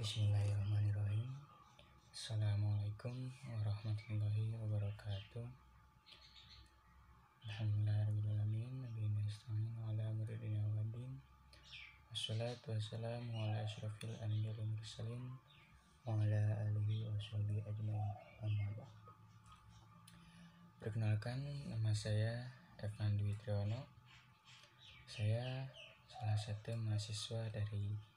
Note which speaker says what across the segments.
Speaker 1: Bismillahirrahmanirrahim. Assalamualaikum warahmatullahi wabarakatuh. Alhamdulillahirrahmanirrahim. Nabiyina ista'in wa ala muridina waddin. Wassalatu wassalamu ala asyrafil anbiya wal mursalin wa ala alihi wa sahbihi ajma'in. Amma ba'd. Perkenalkan, nama saya Evan Dwi Triyono. Saya salah satu mahasiswa dari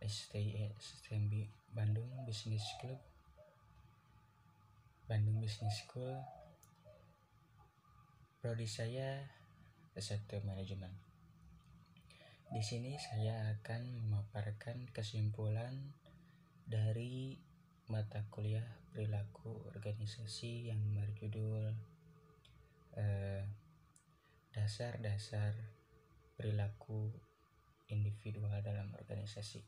Speaker 1: STMB Bandung Business Club, Bandung Business School. Prodi saya S1 Manajemen. Di sini saya akan memaparkan kesimpulan dari mata kuliah perilaku organisasi yang berjudul dasar-dasar perilaku individual dalam organisasi.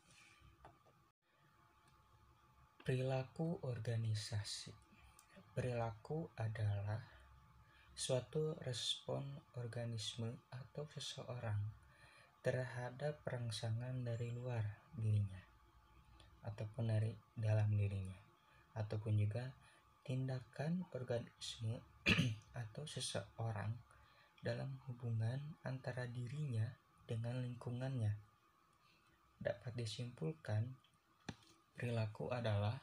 Speaker 1: Perilaku organisasi. Perilaku adalah suatu respon organisme atau seseorang terhadap rangsangan dari luar dirinya ataupun dari dalam dirinya, ataupun juga tindakan organisme atau seseorang dalam hubungan antara dirinya dengan lingkungannya. Dapat disimpulkan, perilaku adalah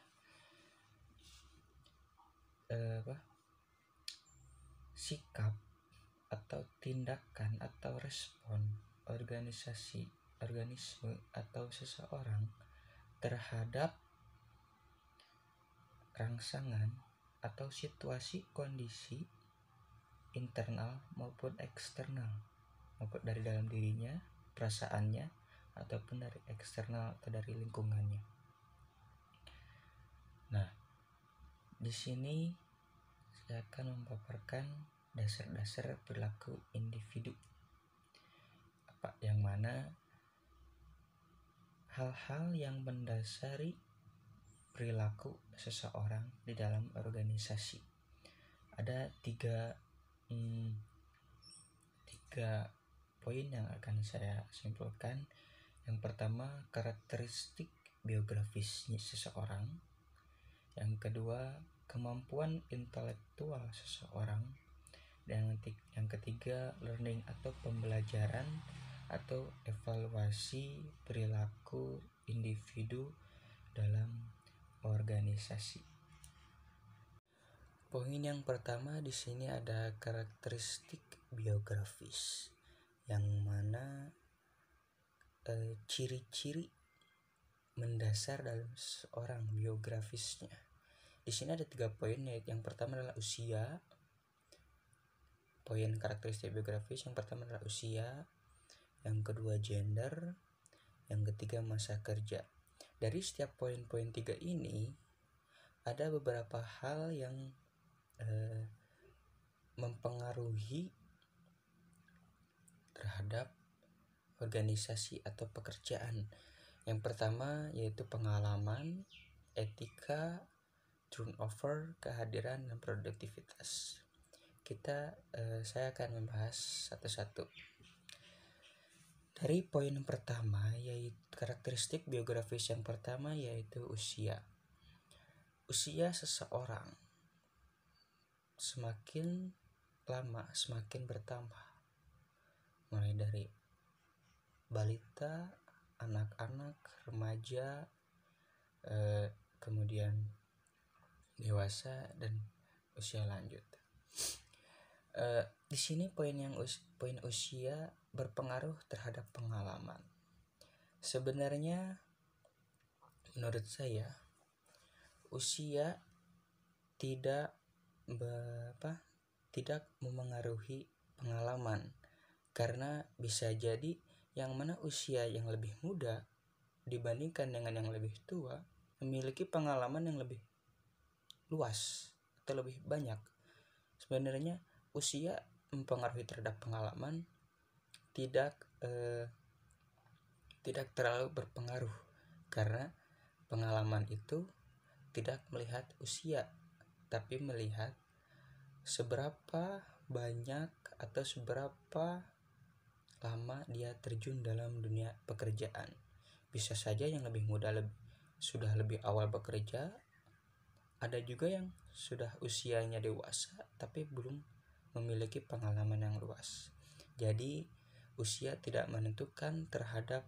Speaker 1: sikap atau tindakan atau respon organisme atau seseorang terhadap rangsangan atau situasi kondisi internal maupun eksternal, maupun dari dalam dirinya, perasaannya, ataupun dari eksternal atau dari lingkungannya. Nah, di sini saya akan memaparkan dasar-dasar perilaku individu, yang mana hal-hal yang mendasari perilaku seseorang di dalam organisasi. Ada tiga poin yang akan saya simpulkan. Yang pertama, karakteristik biografisnya seseorang. Yang kedua, kemampuan intelektual seseorang. Dan yang ketiga, learning atau pembelajaran atau evaluasi perilaku individu dalam organisasi. Poin yang pertama di sini ada karakteristik biografis, yang mana ciri-ciri mendasar dalam seorang biografisnya. Di sini ada 3 poin, yaitu yang pertama adalah usia. Poin karakteristik biografis yang pertama adalah usia, yang kedua gender, yang ketiga masa kerja. Dari setiap poin-poin 3 ini ada beberapa hal yang mempengaruhi terhadap organisasi atau pekerjaan. Yang pertama yaitu pengalaman, etika, turnover, kehadiran, dan produktivitas. Saya akan membahas satu-satu. Dari poin pertama, yaitu karakteristik biografis yang pertama, yaitu usia. Usia seseorang semakin lama semakin bertambah, mulai dari balita, anak-anak, remaja, kemudian dewasa, dan usia lanjut. Di sini poin usia berpengaruh terhadap pengalaman. Sebenarnya menurut saya usia tidak memengaruhi pengalaman, karena bisa jadi yang mana usia yang lebih muda dibandingkan dengan yang lebih tua memiliki pengalaman yang lebih luas atau lebih banyak. Sebenarnya usia mempengaruhi terhadap pengalaman tidak terlalu berpengaruh, karena pengalaman itu tidak melihat usia, tapi melihat seberapa banyak atau seberapa lama dia terjun dalam dunia pekerjaan. Bisa saja yang lebih muda sudah lebih awal bekerja, ada juga yang sudah usianya dewasa tapi belum memiliki pengalaman yang luas. Jadi usia tidak menentukan terhadap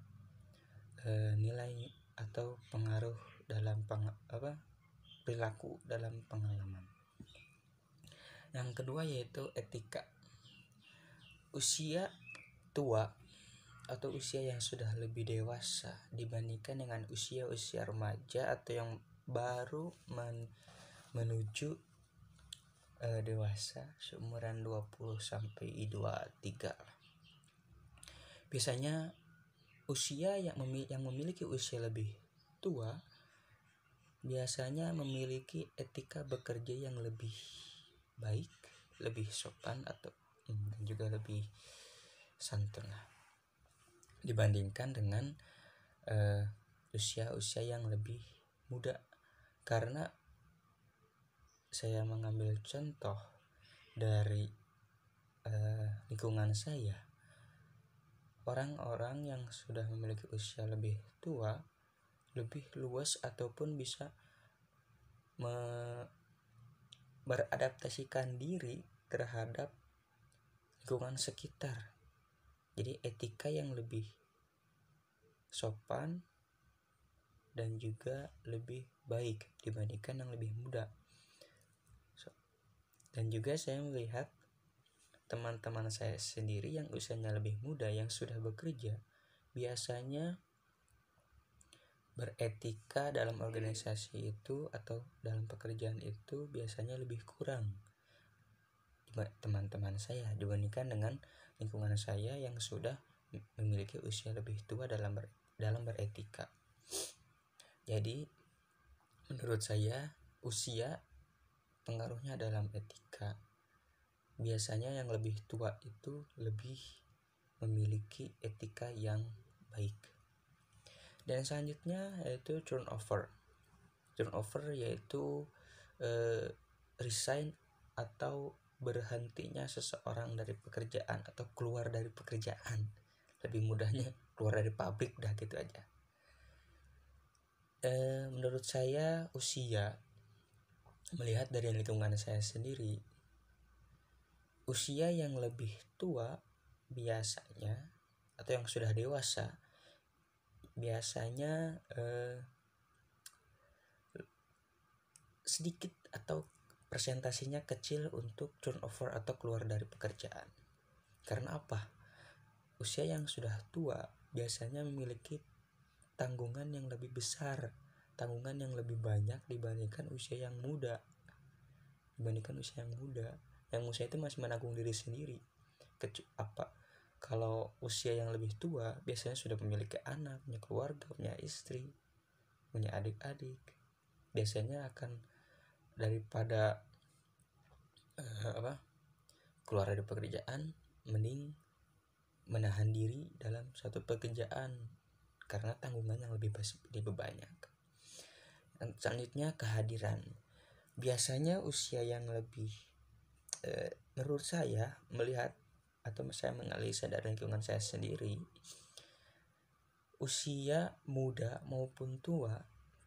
Speaker 1: nilai atau pengaruh dalam perilaku dalam pengalaman. Yang kedua yaitu etika. Usia tua atau usia yang sudah lebih dewasa dibandingkan dengan usia remaja atau yang baru menuju dewasa seumuran 20 sampai 23. Biasanya usia yang memiliki usia lebih tua biasanya memiliki etika bekerja yang lebih baik, lebih sopan atau juga lebih santun dibandingkan dengan usia yang lebih muda. Karena saya mengambil contoh dari lingkungan saya, orang-orang yang sudah memiliki usia lebih tua lebih luas ataupun bisa beradaptasikan diri terhadap lingkungan sekitar. Jadi etika yang lebih sopan dan juga lebih baik dibandingkan yang lebih muda. Dan juga saya melihat teman-teman saya sendiri yang usianya lebih muda yang sudah bekerja biasanya beretika dalam organisasi itu atau dalam pekerjaan itu biasanya lebih kurang teman-teman saya dibandingkan dengan lingkungan saya yang sudah memiliki usia lebih tua dalam beretika. Jadi menurut saya usia pengaruhnya dalam etika. Biasanya yang lebih tua itu lebih memiliki etika yang baik. Dan selanjutnya yaitu turnover. Turnover yaitu resign atau berhentinya seseorang dari pekerjaan atau keluar dari pekerjaan. Lebih mudahnya keluar dari pabrik, udah gitu aja. Menurut saya usia, melihat dari lingkungan saya sendiri, usia yang lebih tua biasanya atau yang sudah dewasa biasanya sedikit atau presentasinya kecil untuk turnover atau keluar dari pekerjaan. Karena apa? Usia yang sudah tua biasanya memiliki tanggungan yang lebih besar, tanggungan yang lebih banyak dibandingkan usia yang muda. Yang usia itu masih menanggung diri sendiri. Kalau usia yang lebih tua biasanya sudah memiliki anak, punya keluarga, punya istri, punya adik-adik. Biasanya akan daripada keluar dari pekerjaan, mending menahan diri dalam suatu pekerjaan karena tanggungan yang lebih banyak. Dan selanjutnya kehadiran. Biasanya usia yang lebih menurut saya melihat atau saya menganalisa dari lingkungan saya sendiri, usia muda maupun tua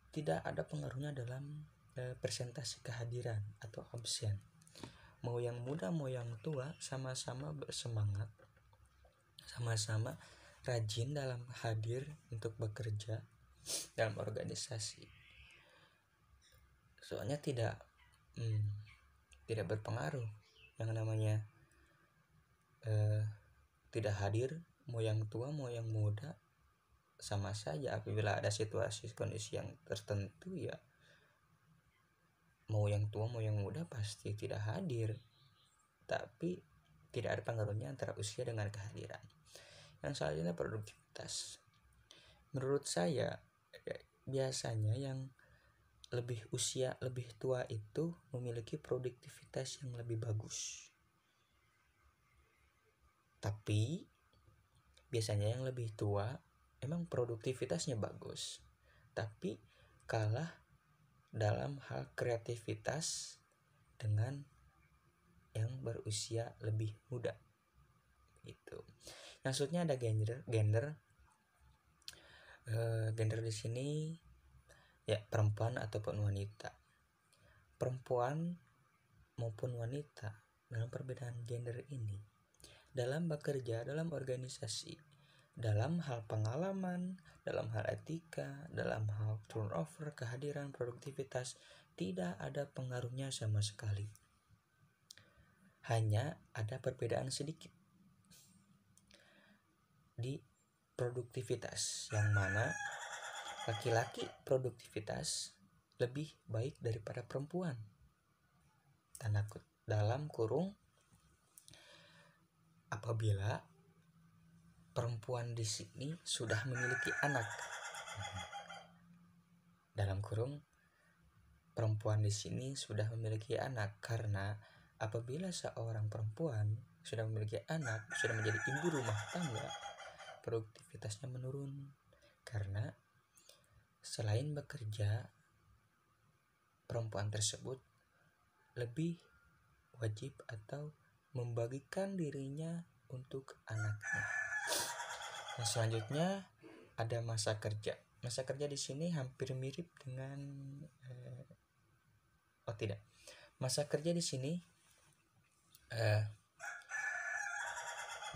Speaker 1: tidak ada pengaruhnya dalam presentasi kehadiran atau absen. Mau yang muda mau yang tua sama-sama bersemangat, sama-sama rajin dalam hadir untuk bekerja dalam organisasi. Soalnya tidak berpengaruh yang namanya tidak hadir, mau yang tua mau yang muda sama saja. Apabila ada situasi kondisi yang tertentu, ya mau yang tua mau yang muda pasti tidak hadir, tapi tidak ada pengaruhnya antara usia dengan kehadiran. Yang selanjutnya produktivitas. Menurut saya biasanya yang usia lebih tua itu memiliki produktivitas yang lebih bagus, tapi biasanya yang lebih tua emang produktivitasnya bagus tapi kalah dalam hal kreativitas dengan yang berusia lebih muda. Itu. Maksudnya ada gender di sini ya perempuan ataupun wanita. Perempuan maupun wanita dalam perbedaan gender ini, dalam bekerja, dalam organisasi, dalam hal pengalaman, dalam hal etika, dalam hal turnover, kehadiran, produktivitas, tidak ada pengaruhnya sama sekali. Hanya ada perbedaan sedikit di produktivitas, yang mana laki-laki produktivitas lebih baik daripada perempuan. Dalam kurung, apabila perempuan di sini sudah memiliki anak. Dalam kurung, perempuan di sini sudah memiliki anak, karena apabila seorang perempuan sudah memiliki anak, sudah menjadi ibu rumah tangga, produktivitasnya menurun. Karena selain bekerja, perempuan tersebut lebih wajib atau membagikan dirinya untuk anaknya. Nah, selanjutnya ada masa kerja. Masa kerja di sini hampir mirip dengan Masa kerja di sini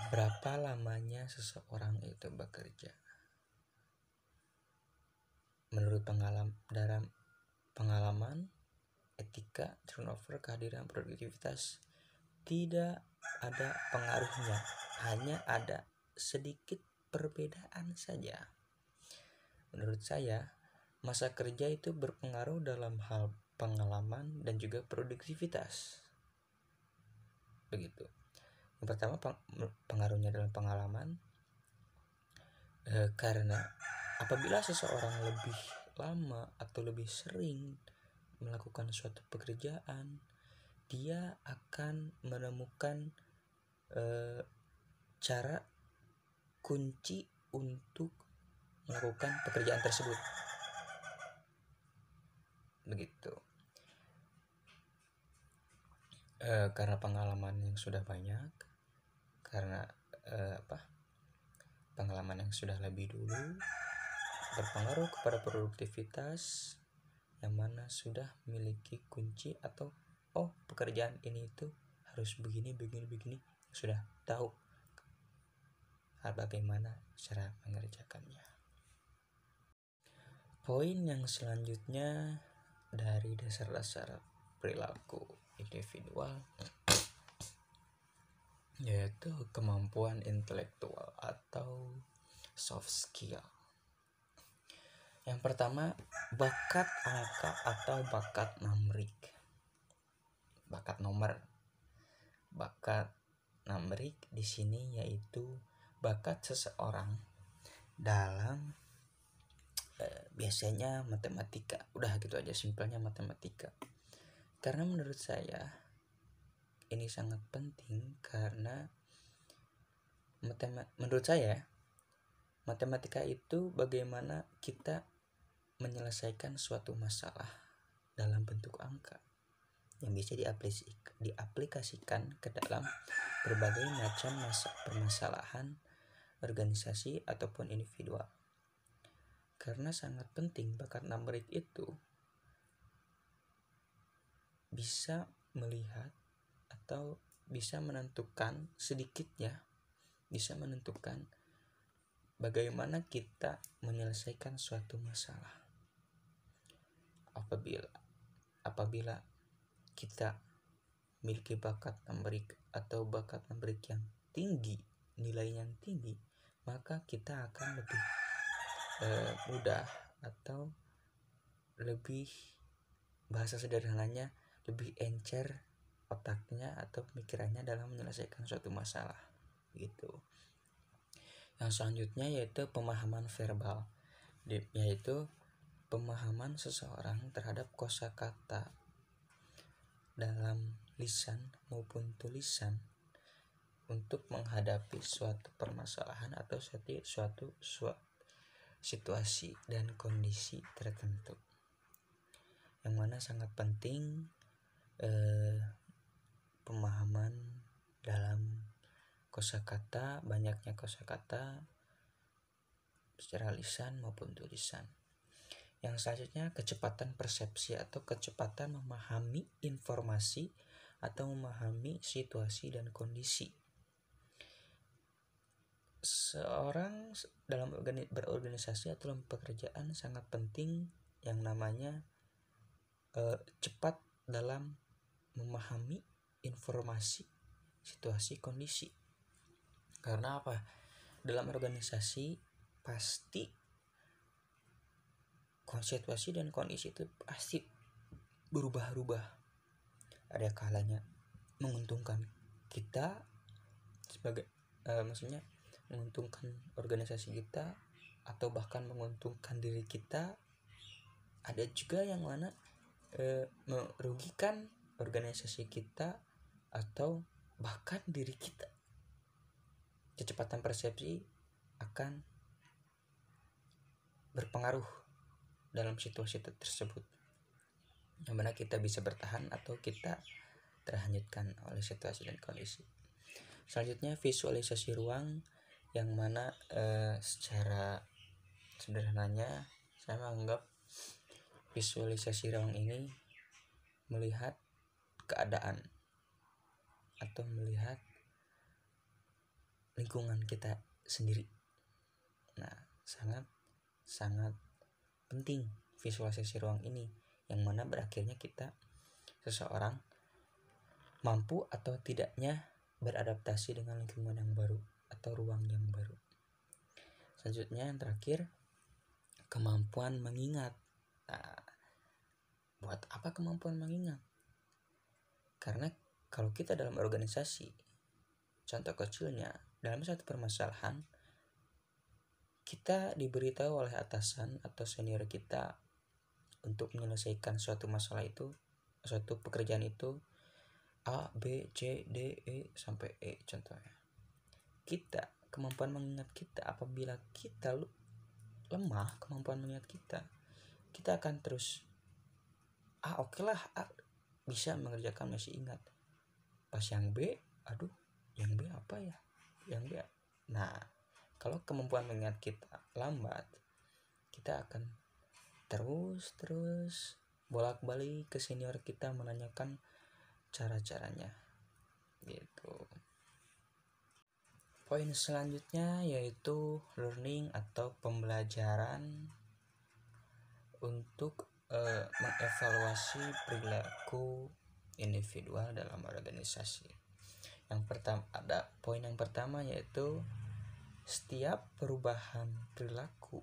Speaker 1: berapa lamanya seseorang itu bekerja. Menurut pengalaman, etika, turnover, kehadiran, produktivitas, tidak ada pengaruhnya, hanya ada sedikit perbedaan saja. Menurut saya, masa kerja itu berpengaruh dalam hal pengalaman dan juga produktivitas. Begitu. Yang pertama, pengaruhnya dalam pengalaman, karena apabila seseorang lebih lama atau lebih sering melakukan suatu pekerjaan, dia akan menemukan cara kunci untuk melakukan pekerjaan tersebut. Begitu. Karena pengalaman yang sudah banyak, karena pengalaman yang sudah lebih dulu berpengaruh kepada produktivitas, yang mana sudah memiliki kunci atau pekerjaan ini itu harus begini, sudah tahu bagaimana cara mengerjakannya. Poin yang selanjutnya dari dasar-dasar perilaku individual, yaitu kemampuan intelektual atau soft skill. Yang pertama, bakat angka atau bakat numerik. Bakat numerik di sini yaitu bakat seseorang dalam biasanya matematika. Udah gitu aja, simpelnya matematika. Karena menurut saya ini sangat penting, karena menurut saya matematika itu bagaimana kita menyelesaikan suatu masalah dalam bentuk angka yang bisa diaplikasikan ke dalam berbagai macam permasalahan organisasi ataupun individual. Karena sangat penting, bakat numerik itu bisa melihat atau bisa menentukan, sedikitnya bisa menentukan bagaimana kita menyelesaikan suatu masalah. Apabila kita memiliki bakat numerik atau bakat numerik yang tinggi, nilainya yang tinggi, maka kita akan lebih mudah, atau lebih, bahasa sederhananya, lebih encer otaknya atau pemikirannya dalam menyelesaikan suatu masalah gitu. Yang selanjutnya yaitu pemahaman verbal, yaitu pemahaman seseorang terhadap kosakata dalam lisan maupun tulisan untuk menghadapi suatu permasalahan atau suatu situasi dan kondisi tertentu, yang mana sangat penting pemahaman dalam kosakata, banyaknya kosakata secara lisan maupun tulisan. Yang selanjutnya kecepatan persepsi atau kecepatan memahami informasi atau memahami situasi dan kondisi. Seorang dalam berorganisasi atau dalam pekerjaan sangat penting yang namanya cepat dalam memahami informasi, situasi, kondisi. Karena apa? Dalam organisasi pasti situasi dan kondisi itu pasti berubah-ubah. Ada kalanya menguntungkan kita sebagai maksudnya menguntungkan organisasi kita atau bahkan menguntungkan diri kita. Ada juga yang mana merugikan organisasi kita atau bahkan diri kita. Kecepatan persepsi akan berpengaruh dalam situasi tersebut, yang mana kita bisa bertahan atau kita terhanyutkan oleh situasi dan kondisi. Selanjutnya visualisasi ruang, yang mana secara sederhananya saya menganggap visualisasi ruang ini melihat keadaan atau melihat lingkungan kita sendiri. Nah, sangat penting visualisasi ruang ini, yang mana berakhirnya seseorang mampu atau tidaknya beradaptasi dengan lingkungan yang baru atau ruang yang baru. Selanjutnya yang terakhir, kemampuan mengingat. Nah, buat apa kemampuan mengingat? Karena kalau kita dalam organisasi, contoh kecilnya dalam satu permasalahan, kita diberitahu oleh atasan atau senior kita untuk menyelesaikan suatu masalah itu, suatu pekerjaan itu A, B, C, D, E sampai E contohnya. Kemampuan mengingat kita, apabila kita lemah kemampuan mengingat kita akan terus oke lah, bisa mengerjakan, masih ingat. Pas yang B, yang B apa ya? Yang B. Nah, kalau kemampuan mengingat kita lambat, kita akan terus bolak-balik ke senior kita menanyakan cara-caranya gitu. Poin selanjutnya yaitu learning atau pembelajaran untuk mengevaluasi perilaku individual dalam organisasi. Poin yang pertama yaitu setiap perubahan perilaku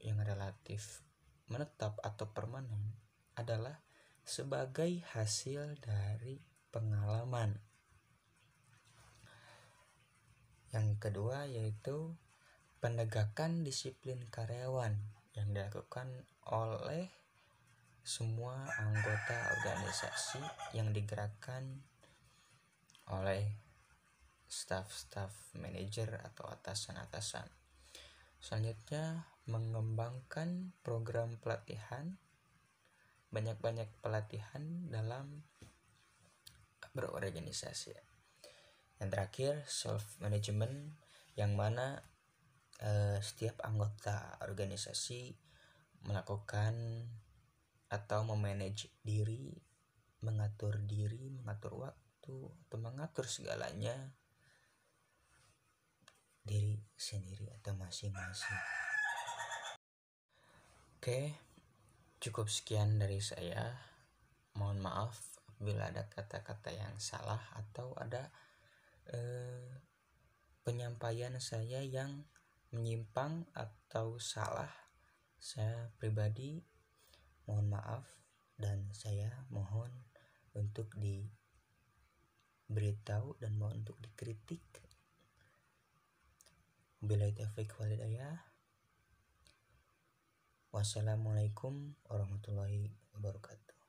Speaker 1: yang relatif, menetap atau permanen adalah sebagai hasil dari pengalaman. Yang kedua yaitu penegakan disiplin karyawan yang dilakukan oleh semua anggota organisasi yang digerakkan oleh staff manajer atau atasan. Selanjutnya mengembangkan program pelatihan, banyak-banyak pelatihan dalam berorganisasi. Yang terakhir self management, yang mana setiap anggota organisasi melakukan atau memanage diri, mengatur waktu atau mengatur segalanya diri sendiri atau masing-masing. Oke, cukup sekian dari saya. Mohon maaf bila ada kata-kata yang salah atau ada penyampaian saya yang menyimpang atau salah. Saya pribadi mohon maaf dan saya mohon untuk diberitahu dan mohon untuk dikritik. Wabillahi taufiq wal hidayah. Wassalamualaikum warahmatullahi wabarakatuh.